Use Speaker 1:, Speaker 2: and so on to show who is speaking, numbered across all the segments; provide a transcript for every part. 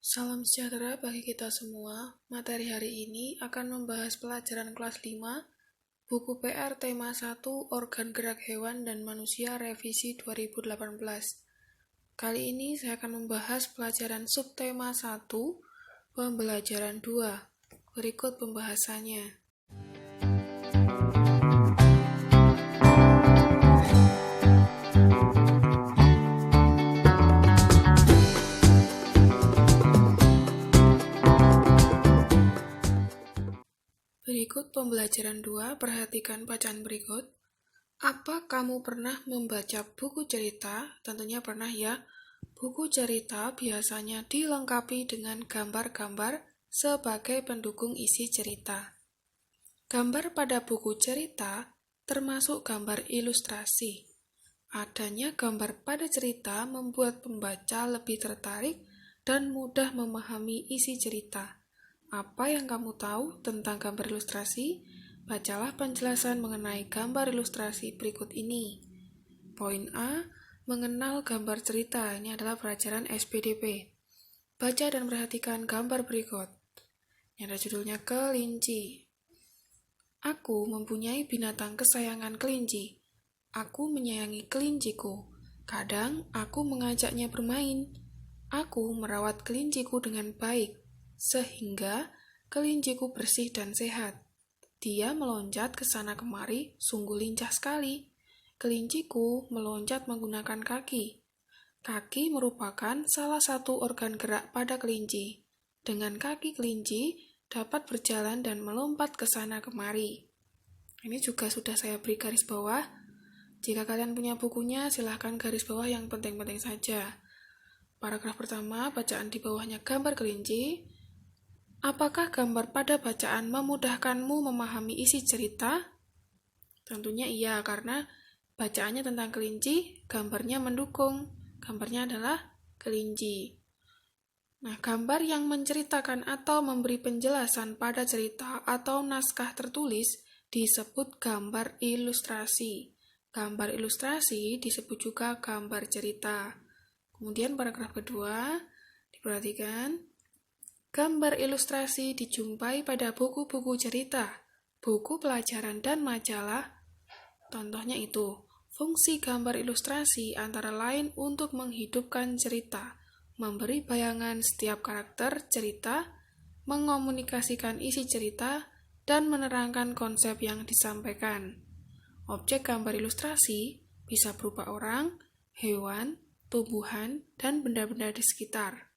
Speaker 1: Salam sejahtera bagi kita semua. Materi hari ini akan membahas pelajaran kelas 5, buku PR tema 1, Organ Gerak Hewan dan Manusia revisi 2018. Kali ini saya akan membahas pelajaran subtema 1, pembelajaran 2. Berikut pembahasannya. Berikut pembelajaran 2, perhatikan bacaan berikut. Apa kamu pernah membaca buku cerita? Tentunya pernah ya. Buku cerita biasanya dilengkapi dengan gambar-gambar sebagai pendukung isi cerita. Gambar pada buku cerita termasuk gambar ilustrasi. Adanya gambar pada cerita membuat pembaca lebih tertarik dan mudah memahami isi cerita. Apa yang kamu tahu tentang gambar ilustrasi? Bacalah penjelasan mengenai gambar ilustrasi berikut ini. Poin A, mengenal gambar cerita. Ini adalah pelajaran SPDP. Baca dan perhatikan gambar berikut. Ini ada judulnya kelinci. Aku mempunyai binatang kesayangan kelinci. Aku menyayangi kelinciku. Kadang aku mengajaknya bermain. Aku merawat kelinciku dengan baik, sehingga kelinciku bersih dan sehat. Dia meloncat ke sana kemari, sungguh lincah sekali. Kelinciku meloncat menggunakan kaki. Kaki merupakan salah satu organ gerak pada kelinci. Dengan kaki kelinci dapat berjalan dan melompat ke sana kemari. Ini juga sudah saya beri garis bawah. Jika kalian punya bukunya, silahkan garis bawah yang penting-penting saja. Paragraf pertama, bacaan di bawahnya gambar kelinci. Apakah gambar pada bacaan memudahkanmu memahami isi cerita? Tentunya iya, karena bacaannya tentang kelinci, gambarnya mendukung. Gambarnya adalah kelinci. Nah, gambar yang menceritakan atau memberi penjelasan pada cerita atau naskah tertulis disebut gambar ilustrasi. Gambar ilustrasi disebut juga gambar cerita. Kemudian paragraf kedua, diperhatikan. Gambar ilustrasi dijumpai pada buku-buku cerita, buku pelajaran dan majalah. Contohnya itu, fungsi gambar ilustrasi antara lain untuk menghidupkan cerita, memberi bayangan setiap karakter cerita, mengomunikasikan isi cerita, dan menerangkan konsep yang disampaikan. Objek gambar ilustrasi bisa berupa orang, hewan, tumbuhan, dan benda-benda di sekitar.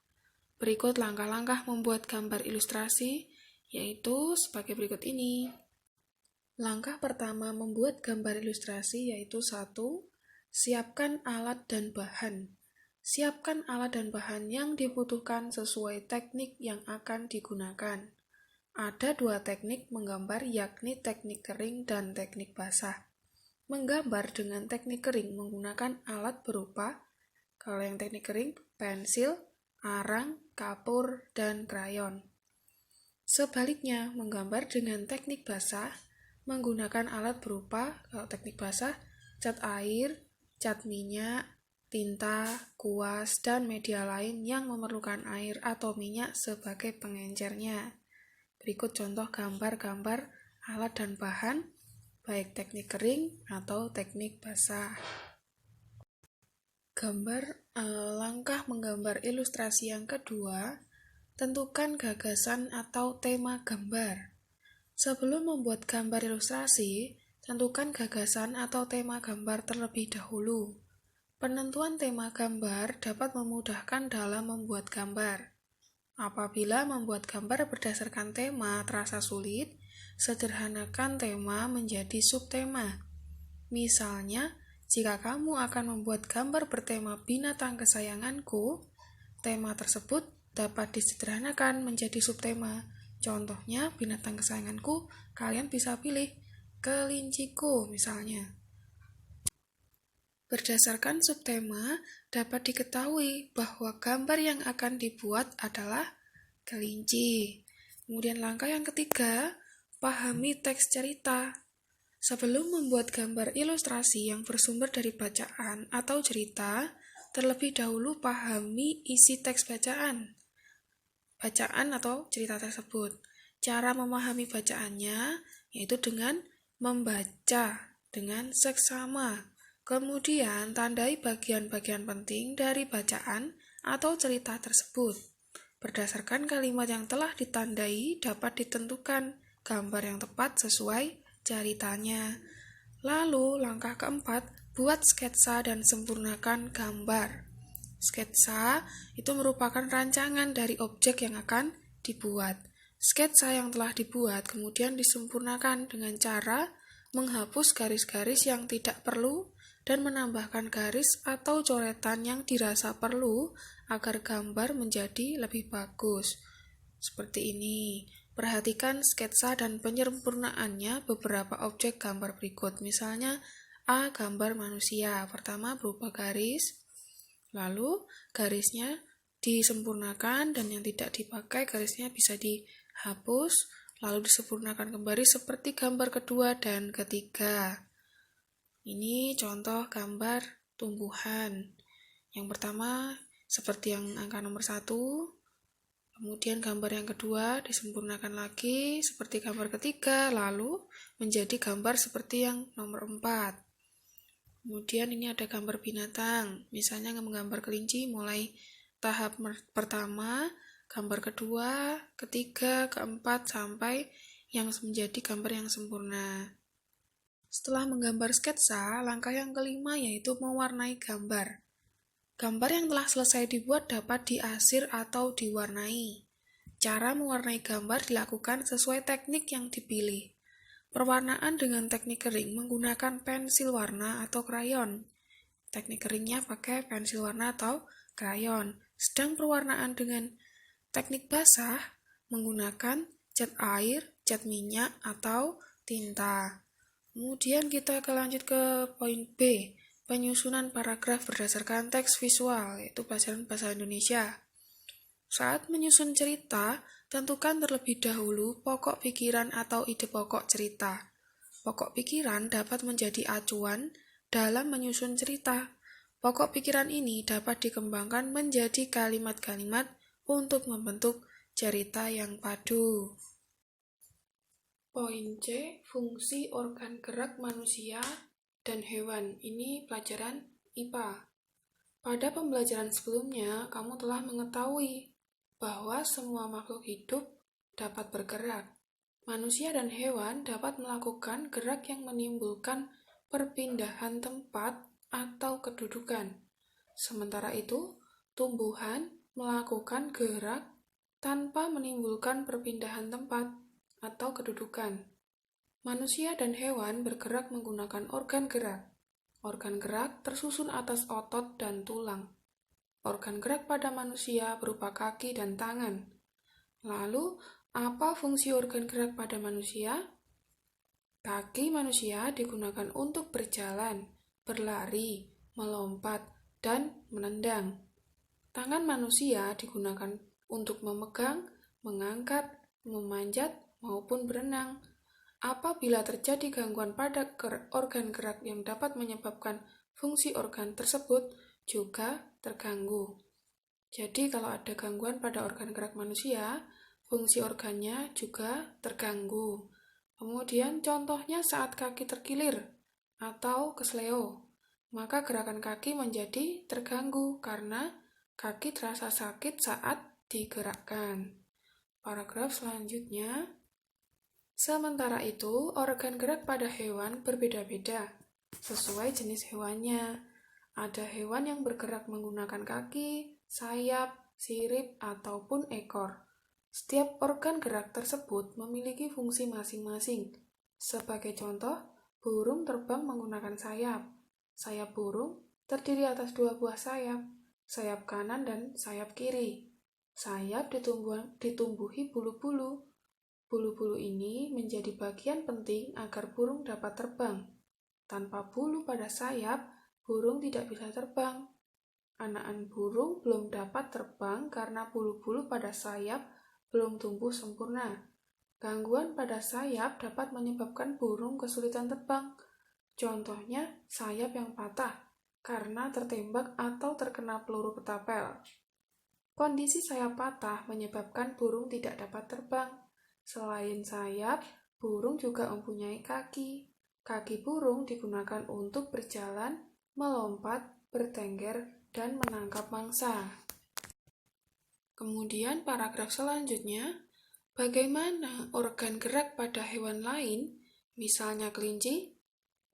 Speaker 1: Berikut langkah-langkah membuat gambar ilustrasi, yaitu sebagai berikut ini. Langkah pertama membuat gambar ilustrasi yaitu 1. Siapkan alat dan bahan. Siapkan alat dan bahan yang dibutuhkan sesuai teknik yang akan digunakan. Ada 2 teknik menggambar, yakni teknik kering dan teknik basah. Menggambar dengan teknik kering menggunakan alat berupa, kalau yang teknik kering, pensil, arang, kapur, dan krayon. Sebaliknya, menggambar dengan teknik basah menggunakan alat berupa, kalau teknik basah, cat air, cat minyak, tinta, kuas, dan media lain yang memerlukan air atau minyak sebagai pengencernya. Berikut contoh gambar-gambar alat dan bahan, baik teknik kering atau teknik basah. Langkah menggambar ilustrasi yang kedua, tentukan gagasan atau tema gambar. Sebelum membuat gambar ilustrasi, tentukan gagasan atau tema gambar terlebih dahulu. Penentuan tema gambar dapat memudahkan dalam membuat gambar. Apabila membuat gambar berdasarkan tema terasa sulit, sederhanakan tema menjadi subtema. Misalnya, jika kamu akan membuat gambar bertema binatang kesayanganku, tema tersebut dapat disederhanakan menjadi subtema. Contohnya, binatang kesayanganku, kalian bisa pilih kelinciku misalnya. Berdasarkan subtema, dapat diketahui bahwa gambar yang akan dibuat adalah kelinci. Kemudian langkah yang ketiga, pahami teks cerita. Sebelum membuat gambar ilustrasi yang bersumber dari bacaan atau cerita, terlebih dahulu pahami isi teks bacaan. bacaan atau cerita tersebut. Cara memahami bacaannya yaitu dengan membaca dengan seksama. Kemudian tandai bagian-bagian penting dari bacaan atau cerita tersebut. Berdasarkan kalimat yang telah ditandai dapat ditentukan gambar yang tepat sesuai ceritanya. Lalu langkah keempat, buat sketsa dan sempurnakan gambar. Sketsa itu merupakan rancangan dari objek yang akan dibuat. Sketsa yang telah dibuat kemudian disempurnakan dengan cara menghapus garis-garis yang tidak perlu dan menambahkan garis atau coretan yang dirasa perlu agar gambar menjadi lebih bagus. Seperti ini. Perhatikan sketsa dan penyempurnaannya beberapa objek gambar berikut. Misalnya A. Gambar manusia. Pertama berupa garis, lalu garisnya disempurnakan dan yang tidak dipakai garisnya bisa dihapus, lalu disempurnakan kembali seperti gambar kedua dan ketiga. Ini contoh gambar tumbuhan. Yang pertama seperti yang angka nomor 1, kemudian gambar yang kedua disempurnakan lagi seperti gambar ketiga, lalu menjadi gambar seperti yang nomor 4. Kemudian ini ada gambar binatang, misalnya menggambar kelinci mulai tahap pertama, gambar kedua, ketiga, keempat, sampai yang menjadi gambar yang sempurna. Setelah menggambar sketsa, langkah yang kelima yaitu mewarnai gambar. Gambar yang telah selesai dibuat dapat diasir atau diwarnai. Cara mewarnai gambar dilakukan sesuai teknik yang dipilih. Perwarnaan dengan teknik kering menggunakan pensil warna atau krayon. Teknik keringnya pakai pensil warna atau krayon. Sedang perwarnaan dengan teknik basah menggunakan cat air, cat minyak, atau tinta. Kemudian kita lanjut ke poin B, penyusunan paragraf berdasarkan teks visual, yaitu pelajaran bahasa Indonesia. Saat menyusun cerita, tentukan terlebih dahulu pokok pikiran atau ide pokok cerita. Pokok pikiran dapat menjadi acuan dalam menyusun cerita. Pokok pikiran ini dapat dikembangkan menjadi kalimat-kalimat untuk membentuk cerita yang padu. Poin C, fungsi organ gerak manusia dan hewan. Ini pelajaran IPA. Pada pembelajaran sebelumnya, kamu telah mengetahui bahwa semua makhluk hidup dapat bergerak. Manusia dan hewan dapat melakukan gerak yang menimbulkan perpindahan tempat atau kedudukan. Sementara itu, tumbuhan melakukan gerak tanpa menimbulkan perpindahan tempat atau kedudukan. Manusia dan hewan bergerak menggunakan organ gerak. Organ gerak tersusun atas otot dan tulang. Organ gerak pada manusia berupa kaki dan tangan. Lalu, apa fungsi organ gerak pada manusia? Kaki manusia digunakan untuk berjalan, berlari, melompat, dan menendang. Tangan manusia digunakan untuk memegang, mengangkat, memanjat, maupun berenang. Apabila terjadi gangguan pada organ gerak yang dapat menyebabkan fungsi organ tersebut juga terganggu. Jadi kalau ada gangguan pada organ gerak manusia, fungsi organnya juga terganggu. Kemudian contohnya saat kaki terkilir atau kesleo, maka gerakan kaki menjadi terganggu karena kaki terasa sakit saat digerakkan. Paragraf selanjutnya. Sementara itu, organ gerak pada hewan berbeda-beda sesuai jenis hewannya. Ada hewan yang bergerak menggunakan kaki, sayap, sirip, ataupun ekor. Setiap organ gerak tersebut memiliki fungsi masing-masing. Sebagai contoh, burung terbang menggunakan sayap. Sayap burung terdiri atas 2 buah sayap, sayap kanan dan sayap kiri. Sayap ditumbuhi bulu-bulu. Bulu-bulu ini menjadi bagian penting agar burung dapat terbang. Tanpa bulu pada sayap, burung tidak bisa terbang. Anakan burung belum dapat terbang karena bulu-bulu pada sayap belum tumbuh sempurna. Gangguan pada sayap dapat menyebabkan burung kesulitan terbang. Contohnya, sayap yang patah karena tertembak atau terkena peluru ketapel. Kondisi sayap patah menyebabkan burung tidak dapat terbang. Selain sayap, burung juga mempunyai kaki. Kaki burung digunakan untuk berjalan, melompat, bertengger, dan menangkap mangsa. Kemudian paragraf selanjutnya, bagaimana organ gerak pada hewan lain, misalnya kelinci?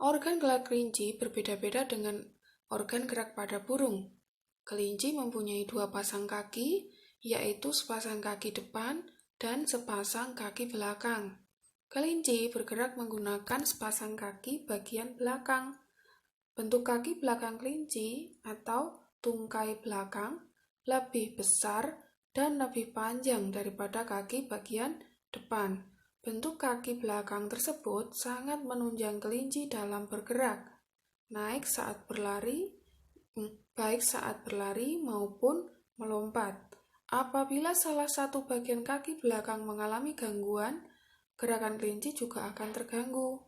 Speaker 1: Organ gerak kelinci berbeda-beda dengan organ gerak pada burung. Kelinci mempunyai 2 pasang kaki, yaitu sepasang kaki depan dan sepasang kaki belakang. Kelinci bergerak menggunakan sepasang kaki bagian belakang. Bentuk kaki belakang kelinci atau tungkai belakang lebih besar dan lebih panjang daripada kaki bagian depan. Bentuk kaki belakang tersebut sangat menunjang kelinci dalam bergerak, baik saat berlari maupun melompat. Apabila salah satu bagian kaki belakang mengalami gangguan, gerakan kelinci juga akan terganggu.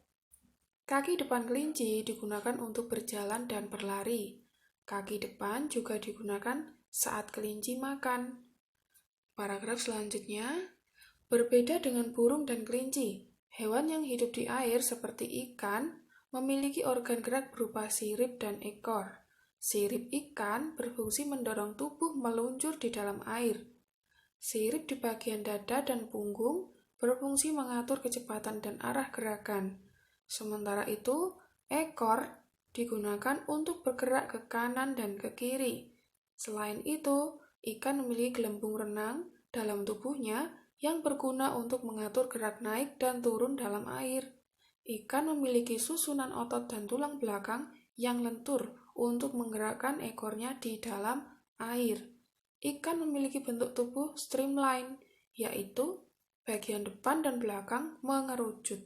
Speaker 1: Kaki depan kelinci digunakan untuk berjalan dan berlari. Kaki depan juga digunakan saat kelinci makan. Paragraf selanjutnya, berbeda dengan burung dan kelinci, hewan yang hidup di air seperti ikan memiliki organ gerak berupa sirip dan ekor. Sirip ikan berfungsi mendorong tubuh meluncur di dalam air. Sirip di bagian dada dan punggung berfungsi mengatur kecepatan dan arah gerakan. Sementara itu, ekor digunakan untuk bergerak ke kanan dan ke kiri. Selain itu, ikan memiliki gelembung renang dalam tubuhnya yang berguna untuk mengatur gerak naik dan turun dalam air. Ikan memiliki susunan otot dan tulang belakang yang lentur untuk menggerakkan ekornya di dalam air. Ikan memiliki bentuk tubuh streamline, yaitu bagian depan dan belakang mengerucut.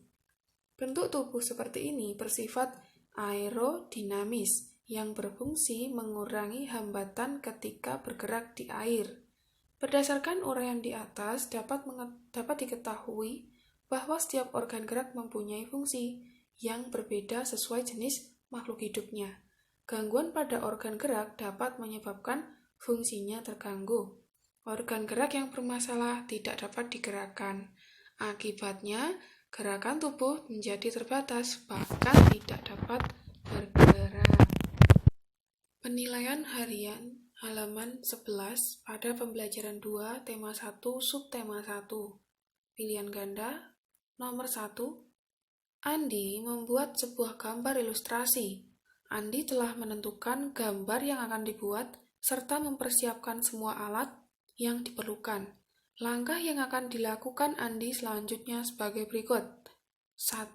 Speaker 1: Bentuk tubuh seperti ini bersifat aerodinamis yang berfungsi mengurangi hambatan ketika bergerak di air. Berdasarkan uraian di atas, dapat diketahui bahwa setiap organ gerak mempunyai fungsi yang berbeda sesuai jenis makhluk hidupnya. Gangguan pada organ gerak dapat menyebabkan fungsinya terganggu. Organ gerak yang bermasalah tidak dapat digerakkan. Akibatnya, gerakan tubuh menjadi terbatas, bahkan tidak dapat bergerak. Penilaian harian halaman 11 pada pembelajaran 2 tema 1 subtema 1. Pilihan ganda nomor 1. Andi membuat sebuah gambar ilustrasi. Andi telah menentukan gambar yang akan dibuat serta mempersiapkan semua alat yang diperlukan. Langkah yang akan dilakukan Andi selanjutnya sebagai berikut. 1.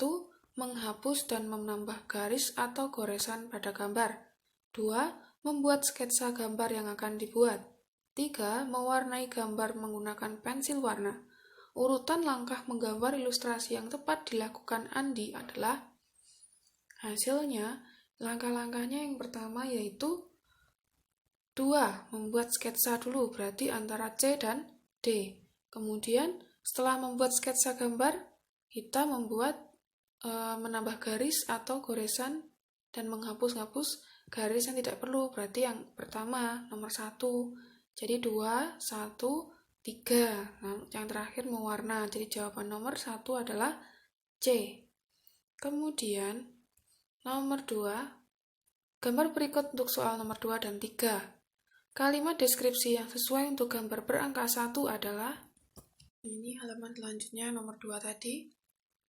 Speaker 1: Menghapus dan menambah garis atau goresan pada gambar. 2. Membuat sketsa gambar yang akan dibuat. 3. Mewarnai gambar menggunakan pensil warna. Urutan langkah menggambar ilustrasi yang tepat dilakukan Andi adalah hasilnya. Langkah-langkahnya yang pertama yaitu 2. Membuat sketsa dulu, berarti antara C dan D. Kemudian setelah membuat sketsa gambar, kita menambah garis atau goresan dan menghapus garis yang tidak perlu, berarti yang pertama nomor 1. Jadi 2, 1, 3. Nah, yang terakhir mewarna. Jadi jawaban nomor 1 adalah C. Kemudian nomor 2, gambar berikut untuk soal nomor 2 dan 3. Kalimat deskripsi yang sesuai untuk gambar berangka 1 adalah, ini halaman selanjutnya nomor 2 tadi.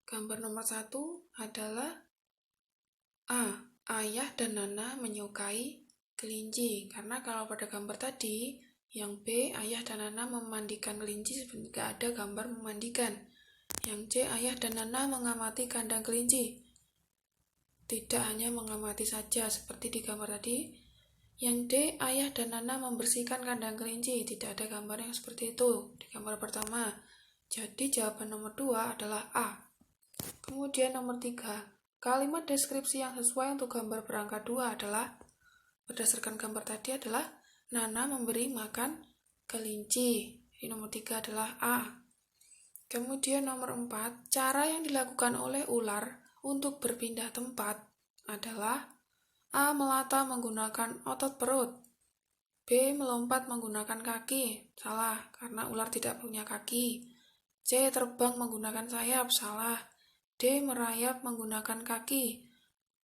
Speaker 1: Gambar nomor 1 adalah A. Ayah dan Nana menyukai kelinci. Karena kalau pada gambar tadi, yang B. Ayah dan Nana memandikan kelinci, sebenarnya tidak ada gambar memandikan. Yang C. Ayah dan Nana mengamati kandang kelinci. Tidak hanya mengamati saja seperti di gambar tadi. Yang D. Ayah dan Nana membersihkan kandang kelinci. Tidak ada gambar yang seperti itu di gambar pertama. Jadi jawaban nomor 2 adalah A. Kemudian nomor 3. Kalimat deskripsi yang sesuai untuk gambar berangka 2 adalah, berdasarkan gambar tadi adalah Nana memberi makan kelinci. Jadi nomor 3 adalah A. Kemudian nomor 4. Cara yang dilakukan oleh ular untuk berpindah tempat adalah A. Melata menggunakan otot perut. B. Melompat menggunakan kaki. Salah, karena ular tidak punya kaki. C. Terbang menggunakan sayap. Salah. D. Merayap menggunakan kaki.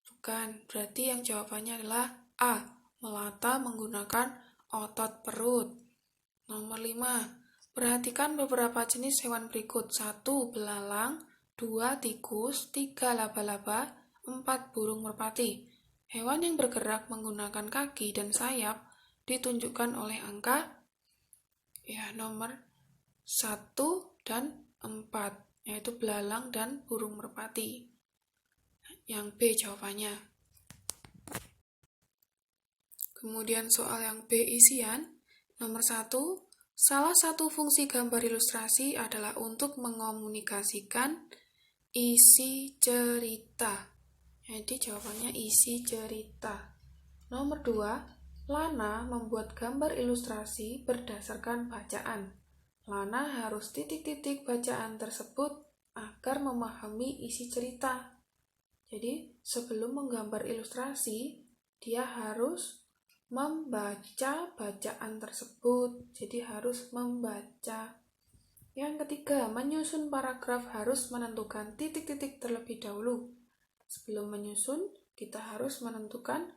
Speaker 1: Bukan, berarti yang jawabannya adalah A. Melata menggunakan otot perut. Nomor 5. Perhatikan beberapa jenis hewan berikut. 1. Belalang. 2. Tikus. 3. Laba-laba. 4. Burung merpati. Hewan yang bergerak menggunakan kaki dan sayap ditunjukkan oleh angka nomor 1 dan 4, yaitu belalang dan burung merpati. Yang B jawabannya. Kemudian soal yang B isian. Nomor 1, salah satu fungsi gambar ilustrasi adalah untuk mengomunikasikan isi cerita. Jadi jawabannya isi cerita. Nomor 2, Lana membuat gambar ilustrasi berdasarkan bacaan. Lana harus titik-titik bacaan tersebut agar memahami isi cerita. Jadi, sebelum menggambar ilustrasi, dia harus membaca bacaan tersebut. Jadi, harus membaca. Yang ketiga, menyusun paragraf harus menentukan titik-titik terlebih dahulu. Sebelum menyusun, kita harus menentukan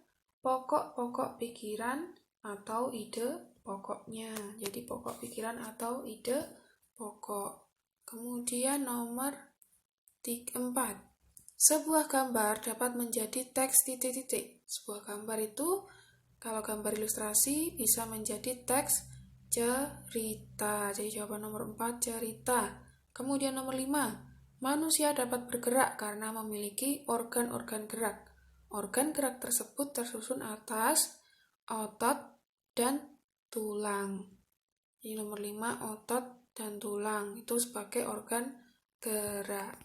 Speaker 1: pokok-pokok pikiran atau ide pokoknya. Jadi pokok pikiran atau ide pokok. Kemudian nomor 4. Sebuah gambar dapat menjadi teks titik-titik. Sebuah gambar itu, kalau gambar ilustrasi, bisa menjadi teks cerita. Jadi jawaban nomor 4, cerita. Kemudian nomor 5. Manusia dapat bergerak karena memiliki organ-organ gerak. Organ gerak tersebut tersusun atas otot dan tulang. Jadi nomor 5, otot dan tulang itu sebagai organ gerak.